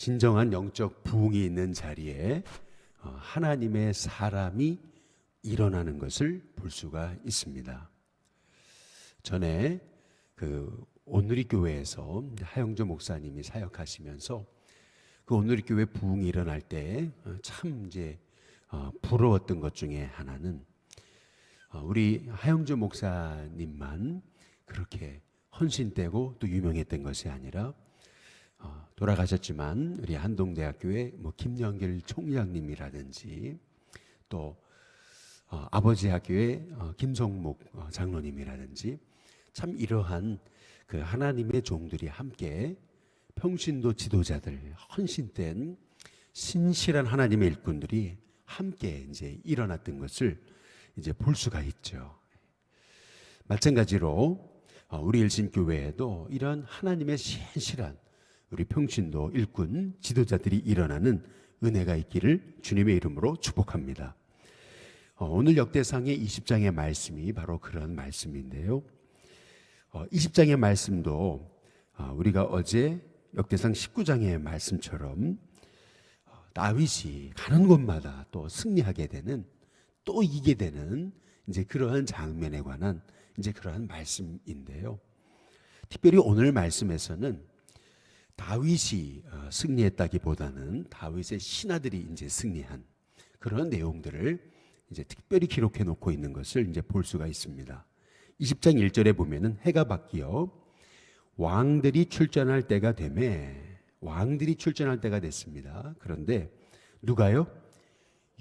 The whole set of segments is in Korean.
진정한 영적 부흥이 있는 자리에 하나님의 사람이 일어나는 것을 볼 수가 있습니다. 전에 온누리 교회에서 하영조 목사님이 사역하시면서 그 온누리 교회 부흥이 일어날 때 참 부러웠던 것 중에 하나는 우리 하영조 목사님만 그렇게 헌신되고 또 유명했던 것이 아니라 돌아가셨지만 우리 한동대학교의 김영길 총장님이라든지 또 아버지 학교의 김성목 장로님이라든지 참 이러한 그 하나님의 종들이 함께 평신도 지도자들, 헌신된 신실한 하나님의 일꾼들이 함께 일어났던 것을 볼 수가 있죠. 마찬가지로 우리 일신교회에도 이런 하나님의 신실한 우리 평신도 일꾼 지도자들이 일어나는 은혜가 있기를 주님의 이름으로 축복합니다. 오늘 역대상의 20장의 말씀이 바로 그런 말씀인데요. 20장의 말씀도 우리가 어제 역대상 19장의 말씀처럼 다윗이 가는 곳마다 또 승리하게 되는, 또 이기게 되는 그러한 장면에 관한 그러한 말씀인데요. 특별히 오늘 말씀에서는 다윗이 승리했다기보다는 다윗의 신하들이 승리한 그런 내용들을 특별히 기록해 놓고 있는 것을 볼 수가 있습니다. 20장 1절에 보면은 해가 바뀌어 왕들이 출전할 때가 되매, 왕들이 출전할 때가 됐습니다. 그런데 누가요?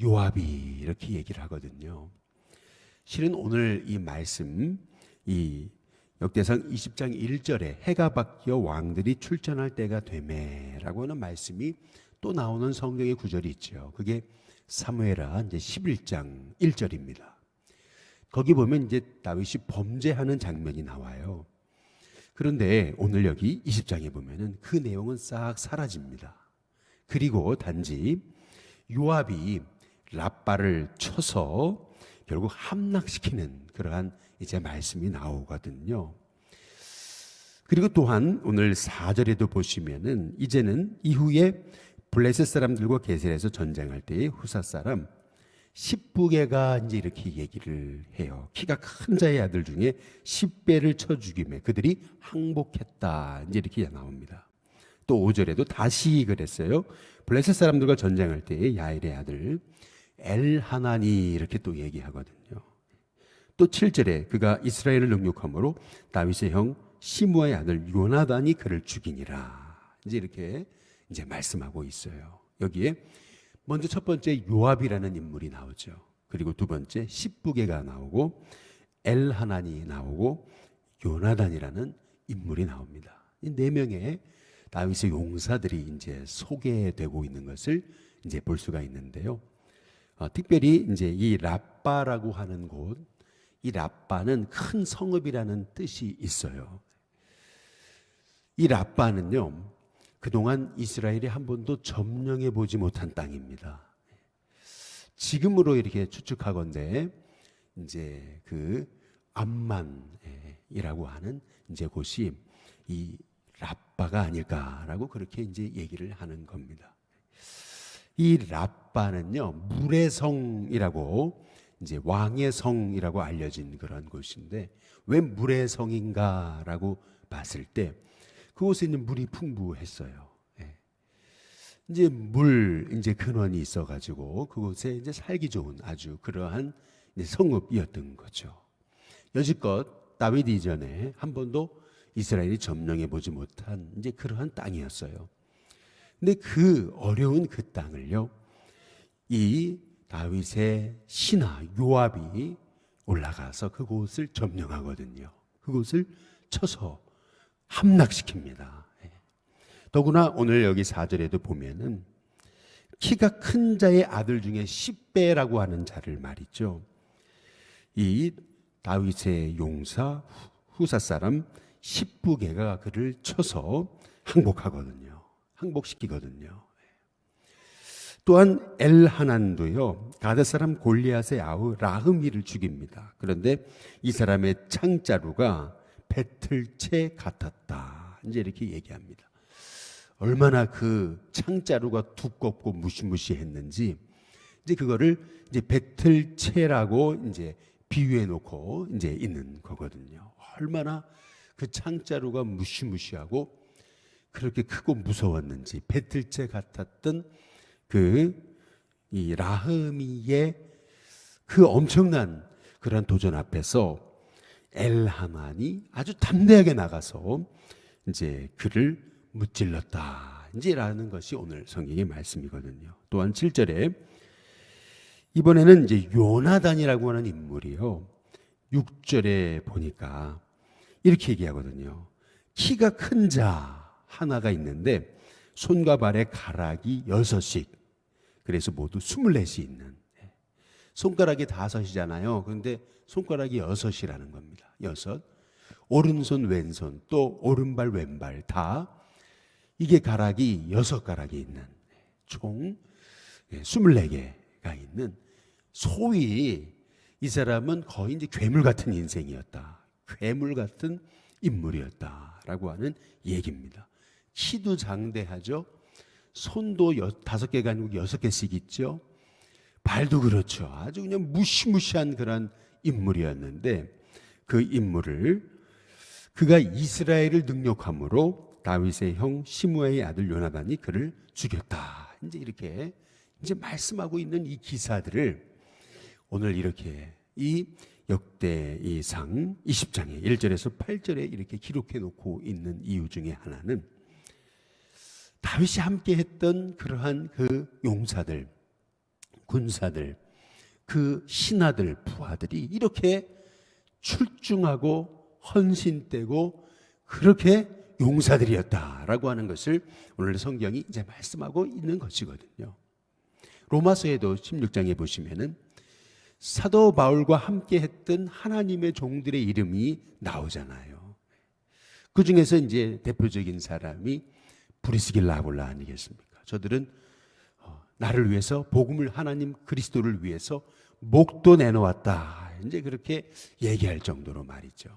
요압이 이렇게 얘기를 하거든요. 실은 오늘 이 말씀, 이 역대상 20장 1절에 해가 바뀌어 왕들이 출전할 때가 되매라고 하는 말씀이 또 나오는 성경의 구절이 있죠. 그게 사무엘하 11장 1절입니다. 거기 보면 다윗이 범죄하는 장면이 나와요. 그런데 오늘 여기 20장에 보면은 그 내용은 싹 사라집니다. 그리고 단지 요압이 랍바를 쳐서 결국 함락시키는 그러한 말씀이 나오거든요. 그리고 또한 오늘 4절에도 보시면은 이제는 이후에 블레셋 사람들과 게셀에서 전쟁할 때의 후사 사람 십부개가 이렇게 얘기를 해요. 키가 큰 자의 아들 중에 10배를 쳐 죽이매 그들이 항복했다. 이렇게 나옵니다. 또 5절에도 다시 그랬어요. 블레셋 사람들과 전쟁할 때의 야엘의 아들 엘하나니 이렇게 또 얘기하거든요. 또 7절에 그가 이스라엘을 능욕함으로 다윗의 형 시므아의 아들 요나단이 그를 죽이니라. 이렇게 말씀하고 있어요. 여기에 먼저 첫 번째 요압이라는 인물이 나오죠. 그리고 두 번째 십부개가 나오고 엘하나니 나오고 요나단이라는 인물이 나옵니다. 이 네 명의 다윗의 용사들이 소개되고 있는 것을 볼 수가 있는데요. 특별히 이 랍바라고 하는 곳, 이 랍바는 큰 성읍이라는 뜻이 있어요. 이 랍바는요, 그동안 이스라엘이 한 번도 점령해 보지 못한 땅입니다. 지금으로 이렇게 추측하건대 그 암만이라고 하는 곳이 이 랍바가 아닐까라고 그렇게 얘기를 하는 겁니다. 이 랍바는요, 물의 성이라고 왕의 성이라고 알려진 그런 곳인데, 왜 물의 성인가라고 봤을 때 그곳에 있는 물이 풍부했어요. 근원이 있어가지고 그곳에 살기 좋은 아주 그러한 성읍이었던 거죠. 여지껏 다윗 이전에 한 번도 이스라엘이 점령해 보지 못한 그러한 땅이었어요. 근데 그 어려운 그 땅을요, 이 다윗의 신하 요압이 올라가서 그곳을 점령하거든요. 그곳을 쳐서 함락시킵니다. 더구나 오늘 여기 4절에도 보면은 키가 큰 자의 아들 중에 10배라고 하는 자를 말이죠. 이 다윗의 용사 후사 사람 십부개가 그를 쳐서 항복시키거든요. 또한 엘하난도요, 가드 사람 골리앗의 아우 라흐미를 죽입니다. 그런데 이 사람의 창자루가 배틀채 같았다. 이렇게 얘기합니다. 얼마나 그 창자루가 두껍고 무시무시했는지 이제 그거를 이제 배틀채라고 이제 비유해 놓고 이제 있는 거거든요. 얼마나 그 창자루가 무시무시하고 그렇게 크고 무서웠는지 배틀채 같았던 이 라흐미의 그 엄청난 그런 도전 앞에서 엘하만이 아주 담대하게 나가서 이제 그를 무찔렀다. 이제라는 것이 오늘 성경의 말씀이거든요. 또한 7절에 이번에는 이제 요나단이라고 하는 인물이요. 6절에 보니까 이렇게 얘기하거든요. 키가 큰 자 하나가 있는데 손과 발에 가락이 6씩, 그래서 모두 24이 있는, 손가락이 5이잖아요. 그런데 손가락이 6이라는 겁니다. 6. 오른손 왼손 또 오른발 왼발 다 이게 가락이 6가락이 있는, 총 24개가 있는, 소위 이 사람은 거의 이제 괴물 같은 인생이었다. 괴물 같은 인물이었다라고 하는 얘기입니다. 키도 장대하죠. 손도 5개가 아니고 6개씩 있죠. 발도 그렇죠. 아주 그냥 무시무시한 그런 인물이었는데 그 인물을 그가 이스라엘을 능욕함으로 다윗의 형 시므아의 아들 요나단이 그를 죽였다. 이제 이렇게 이제 말씀하고 있는 이 기사들을 오늘 이렇게 이 역대이상 20장에 1절에서 8절에 이렇게 기록해 놓고 있는 이유 중에 하나는 다윗이 함께 했던 그러한 그 용사들, 군사들, 그 신하들, 부하들이 이렇게 출중하고 헌신되고 그렇게 용사들이었다라고 하는 것을 오늘 성경이 이제 말씀하고 있는 것이거든요. 로마서에도 16장에 보시면은 사도 바울과 함께 했던 하나님의 종들의 이름이 나오잖아요. 그 중에서 이제 대표적인 사람이 브리스길라 아굴라 아니겠습니까? 저들은 나를 위해서 복음을, 하나님 그리스도를 위해서 목도 내놓았다. 이제 그렇게 얘기할 정도로 말이죠.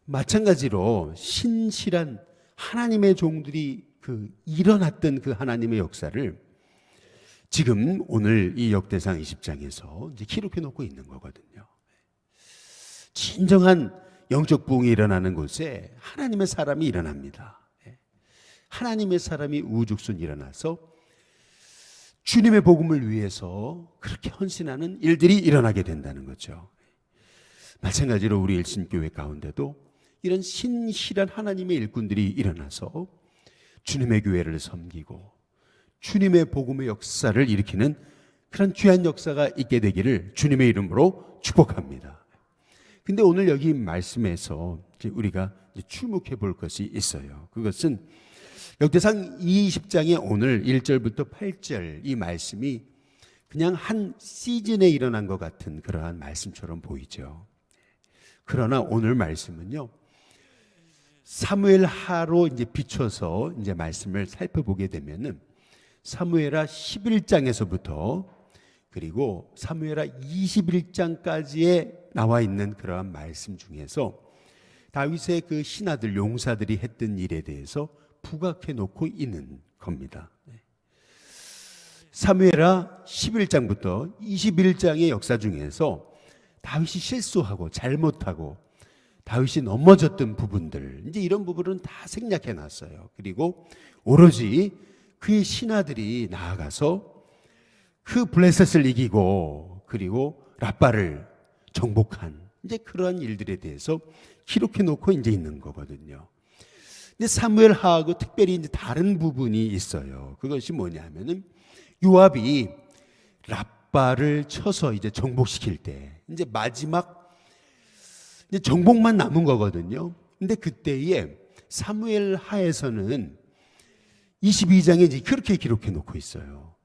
마찬가지로 신실한 하나님의 종들이 일어났던 그 하나님의 역사를 지금 오늘 이 역대상 20장에서 이제 기록해 놓고 있는 거거든요. 진정한 영적 부흥이 일어나는 곳에 하나님의 사람이 일어납니다. 하나님의 사람이 우후죽순 일어나서 주님의 복음을 위해서 그렇게 헌신하는 일들이 일어나게 된다는 거죠. 마찬가지로 우리 일신교회 가운데도 이런 신실한 하나님의 일꾼들이 일어나서 주님의 교회를 섬기고 주님의 복음의 역사를 일으키는 그런 귀한 역사가 있게 되기를 주님의 이름으로 축복합니다. 근데 오늘 여기 말씀에서 우리가 주목해 볼 것이 있어요. 그것은 역대상 20장의 오늘 1절부터 8절 이 말씀이 그냥 한 시즌에 일어난 것 같은 그러한 말씀처럼 보이죠. 그러나 오늘 말씀은요, 사무엘하로 이제 비춰서 이제 말씀을 살펴보게 되면은 사무엘하 11장에서부터 그리고 사무엘하 21장까지에 나와 있는 그러한 말씀 중에서 다윗의 그 신하들, 용사들이 했던 일에 대해서 부각해 놓고 있는 겁니다. 사무엘하 11장부터 21장의 역사 중에서 다윗이 실수하고 잘못하고 다윗이 넘어졌던 부분들, 이제 이런 부분은 다 생략해 놨어요. 그리고 오로지 그의 신하들이 나아가서 그 블레셋을 이기고 그리고 라빠를 정복한 이제 그러한 일들에 대해서 기록해 놓고 이제 있는 거거든요. 근데 사무엘하고 특별히 이제 다른 부분이 있어요. 그것이 뭐냐면은 요압이 라빠를 쳐서 이제 정복시킬 때 이제 마지막 이제 정복만 남은 거거든요. 근데 그때에 사무엘하에서는 22장에 이제 그렇게 기록해 놓고 있어요.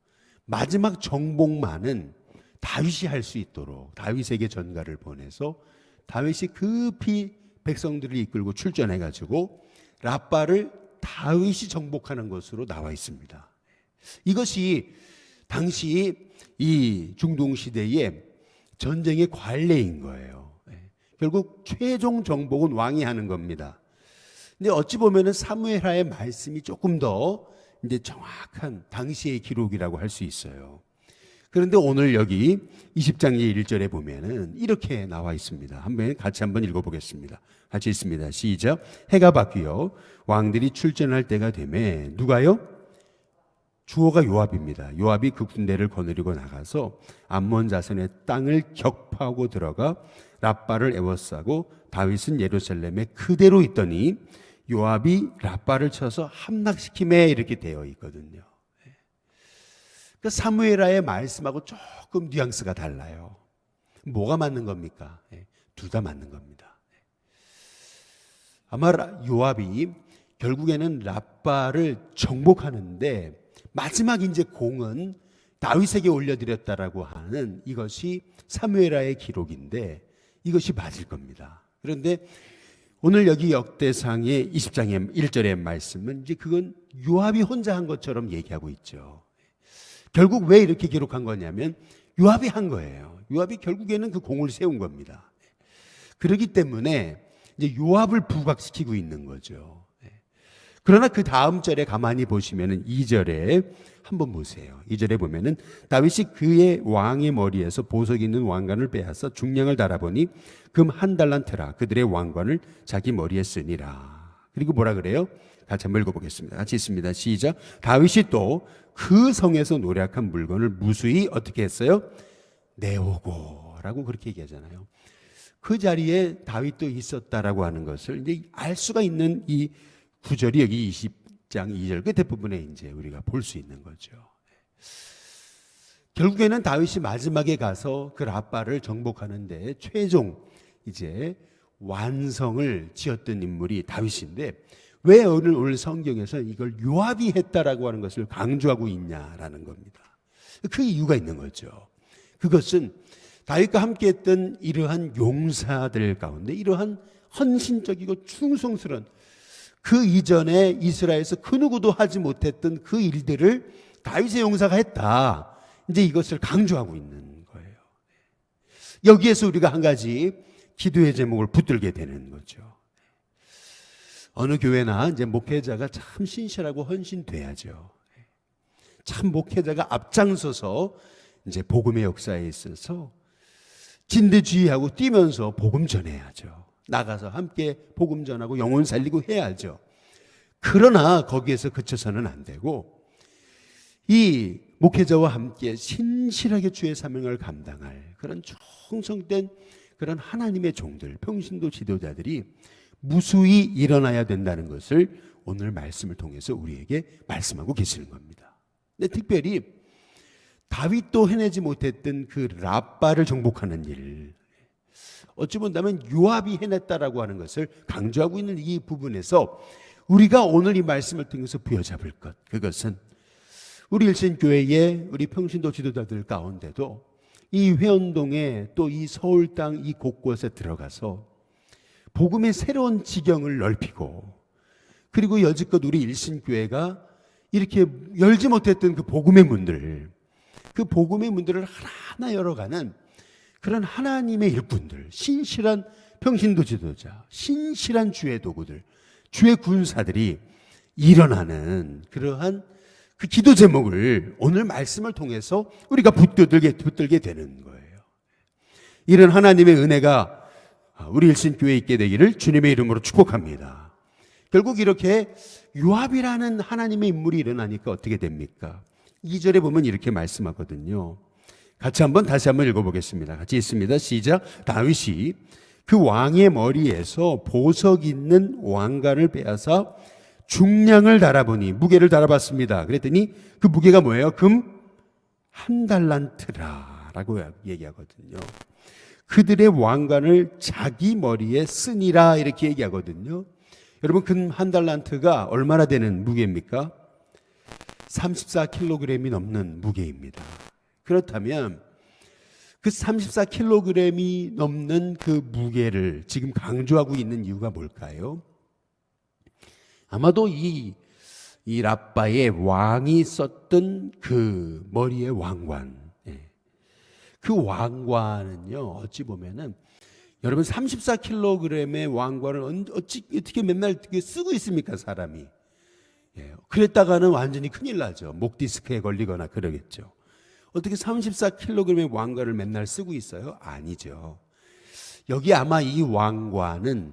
마지막 정복만은 다윗이 할 수 있도록 다윗에게 전가를 보내서 다윗이 급히 백성들을 이끌고 출전해 가지고 라빠를 다윗이 정복하는 것으로 나와 있습니다. 이것이 당시 이 중동 시대의 전쟁의 관례인 거예요. 결국 최종 정복은 왕이 하는 겁니다. 근데 어찌 보면은 사무엘하의 말씀이 조금 더 이제 정확한 당시의 기록이라고 할 수 있어요. 그런데 오늘 여기 20장 1절에 보면은 이렇게 나와 있습니다. 같이 한번 읽어보겠습니다. 같이 있습니다. 시작. 해가 바뀌어 왕들이 출전할 때가 되매 누가요? 주어가 요압입니다. 요압이 그 군대를 거느리고 나가서 암몬 자손의 땅을 격파하고 들어가 랍바를 에워싸고 다윗은 예루살렘에 그대로 있더니 요압이 랍바를 쳐서 함락시키매 이렇게 되어 있거든요. 그러니까 사무엘하의 말씀하고 조금 뉘앙스가 달라요. 뭐가 맞는 겁니까? 둘 다 맞는 겁니다. 아마 요압이 결국에는 랍바를 정복하는데 마지막 이제 공은 다윗에게 올려드렸다라고 하는 이것이 사무엘하의 기록인데 이것이 맞을 겁니다. 그런데 오늘 여기 역대상의 20장의 1절의 말씀은 이제 그건 요압이 혼자 한 것처럼 얘기하고 있죠. 결국 왜 이렇게 기록한 거냐면 요압이 한 거예요. 요압이 결국에는 그 공을 세운 겁니다. 그렇기 때문에 이제 요압을 부각시키고 있는 거죠. 그러나 그 다음 절에 가만히 보시면은 2절에 한번 보세요. 2절에 보면은 다윗이 그의 왕의 머리에서 보석 있는 왕관을 빼앗아 중량을 달아보니 금 1달란트라 그들의 왕관을 자기 머리에 쓰니라. 그리고 뭐라 그래요? 같이 한번 읽어보겠습니다. 같이 있습니다. 시작. 다윗이 또 그 성에서 노략한 물건을 무수히 어떻게 했어요? 내오고 라고 그렇게 얘기하잖아요. 그 자리에 다윗도 있었다라고 하는 것을 이제 알 수가 있는 이 구절이 여기 20장 2절 끝에 부분에 이제 우리가 볼 수 있는 거죠. 결국에는 다윗이 마지막에 가서 그 랍바를 정복하는데 최종 이제 완성을 지었던 인물이 다윗인데 왜 오늘 성경에서 이걸 요압이 했다라고 하는 것을 강조하고 있냐라는 겁니다. 그 이유가 있는 거죠. 그것은 다윗과 함께했던 이러한 용사들 가운데 이러한 헌신적이고 충성스러운 그 이전에 이스라엘에서 그 누구도 하지 못했던 그 일들을 다윗의 용사가 했다. 이제 이것을 강조하고 있는 거예요. 여기에서 우리가 한 가지 기도의 제목을 붙들게 되는 거죠. 어느 교회나 이제 목회자가 참 신실하고 헌신돼야죠. 참 목회자가 앞장서서 이제 복음의 역사에 있어서 진두지휘하고 뛰면서 복음 전해야죠. 나가서 함께 복음 전하고 영혼 살리고 해야죠. 그러나 거기에서 그쳐서는 안 되고 이 목회자와 함께 신실하게 주의 사명을 감당할 그런 충성된 그런 하나님의 종들, 평신도 지도자들이 무수히 일어나야 된다는 것을 오늘 말씀을 통해서 우리에게 말씀하고 계시는 겁니다. 근데 특별히 다윗도 해내지 못했던 그 랍바를 정복하는 일, 어찌 본다면 요압이 해냈다라고 하는 것을 강조하고 있는 이 부분에서 우리가 오늘 이 말씀을 통해서 부여잡을 것, 그것은 우리 일신교회의 우리 평신도 지도자들 가운데도 이 회원동에 또 이 서울 땅 이 곳곳에 들어가서 복음의 새로운 지경을 넓히고 그리고 여지껏 우리 일신교회가 이렇게 열지 못했던 그 복음의 문들, 그 복음의 문들을 하나하나 열어가는 그런 하나님의 일꾼들, 신실한 평신도 지도자, 신실한 주의 도구들, 주의 군사들이 일어나는 그러한 그 기도 제목을 오늘 말씀을 통해서 우리가 붙들게 되는 거예요. 이런 하나님의 은혜가 우리 일신교회에 있게 되기를 주님의 이름으로 축복합니다. 결국 이렇게 요압이라는 하나님의 인물이 일어나니까 어떻게 됩니까? 2절에 보면 이렇게 말씀하거든요. 다시 한번 읽어보겠습니다. 같이 있습니다. 시작. 다윗이 그 왕의 머리에서 보석 있는 왕관을 빼앗아 중량을 달아보니 무게를 달아봤습니다. 그랬더니 그 무게가 뭐예요? 금 1달란트라 라고 얘기하거든요. 그들의 왕관을 자기 머리에 쓰니라 이렇게 얘기하거든요. 여러분 금 1달란트가 얼마나 되는 무게입니까? 34kg이 넘는 무게입니다. 그렇다면 그 34kg이 넘는 그 무게를 지금 강조하고 있는 이유가 뭘까요? 아마도 이 랍바의 왕이 썼던 그 머리의 왕관, 그 왕관은요 어찌 보면은 여러분 34kg의 왕관을 어떻게 맨날 쓰고 있습니까, 사람이? 예, 그랬다가는 완전히 큰일 나죠. 목 디스크에 걸리거나 그러겠죠. 어떻게 34kg의 왕관을 맨날 쓰고 있어요? 아니죠. 여기 아마 이 왕관은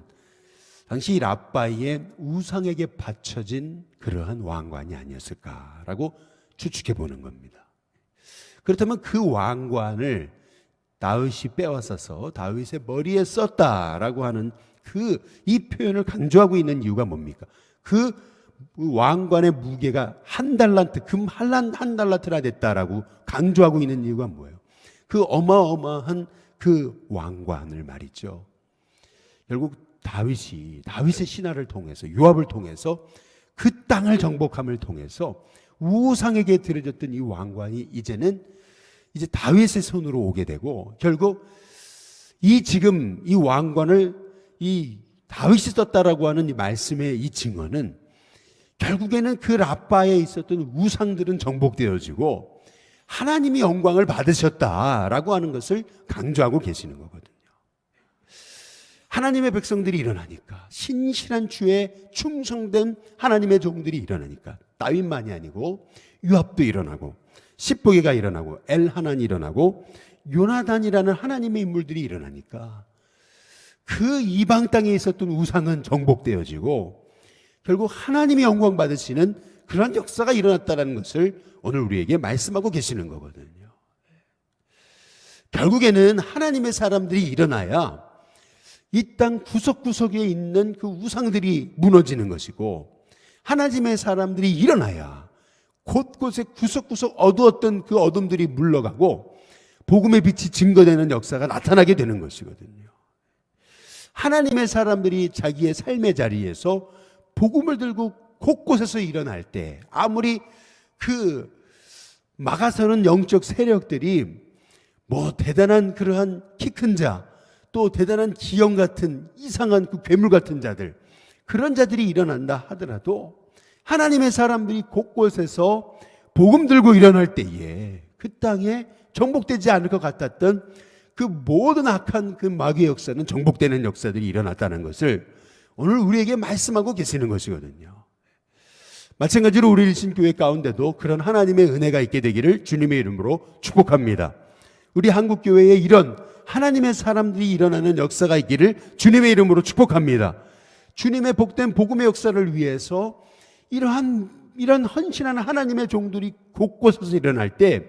당시 랍바이의 우상에게 바쳐진 그러한 왕관이 아니었을까라고 추측해 보는 겁니다. 그렇다면 그 왕관을 다윗이 빼앗아서 다윗의 머리에 썼다라고 하는 이 표현을 강조하고 있는 이유가 뭡니까? 그 왕관의 무게가 한 달란트, 금 한 달란트나 됐다라고 강조하고 있는 이유가 뭐예요? 그 어마어마한 그 왕관을 말이죠. 결국 다윗의 신하를 통해서, 요압을 통해서 그 땅을 정복함을 통해서 우상에게 드려졌던 이 왕관이 이제 다윗의 손으로 오게 되고, 결국 지금 이 왕관을 이 다윗이 썼다라고 하는 이 말씀의 이 증언은 결국에는 그 랍바에 있었던 우상들은 정복되어지고 하나님이 영광을 받으셨다라고 하는 것을 강조하고 계시는 거거든요. 하나님의 백성들이 일어나니까, 신실한 주에 충성된 하나님의 종들이 일어나니까, 다윗만이 아니고 요압도 일어나고 십보게가 일어나고 엘하난이 일어나고 요나단이라는 하나님의 인물들이 일어나니까 그 이방 땅에 있었던 우상은 정복되어지고 결국 하나님의 영광 받으시는 그러한 역사가 일어났다는 것을 오늘 우리에게 말씀하고 계시는 거거든요. 결국에는 하나님의 사람들이 일어나야 이 땅 구석구석에 있는 그 우상들이 무너지는 것이고, 하나님의 사람들이 일어나야 곳곳에 구석구석 어두웠던 그 어둠들이 물러가고 복음의 빛이 증거되는 역사가 나타나게 되는 것이거든요. 하나님의 사람들이 자기의 삶의 자리에서 복음을 들고 곳곳에서 일어날 때, 아무리 그 막아서는 영적 세력들이 대단한 그러한 키 큰 자, 또 대단한 기형 같은 이상한 그 괴물 같은 자들, 그런 자들이 일어난다 하더라도 하나님의 사람들이 곳곳에서 복음 들고 일어날 때에 그 땅에 정복되지 않을 것 같았던 그 모든 악한 그 마귀의 역사는 정복되는 역사들이 일어났다는 것을 오늘 우리에게 말씀하고 계시는 것이거든요. 마찬가지로 우리 일신교회 가운데도 그런 하나님의 은혜가 있게 되기를 주님의 이름으로 축복합니다. 우리 한국교회에 이런 하나님의 사람들이 일어나는 역사가 있기를 주님의 이름으로 축복합니다. 주님의 복된 복음의 역사를 위해서 이런 헌신한 하나님의 종들이 곳곳에서 일어날 때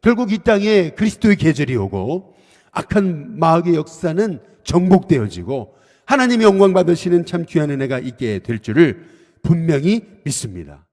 결국 이 땅에 그리스도의 계절이 오고 악한 마귀의 역사는 정복되어지고 하나님의 영광 받으시는 참 귀한 은혜가 있게 될 줄을 분명히 믿습니다.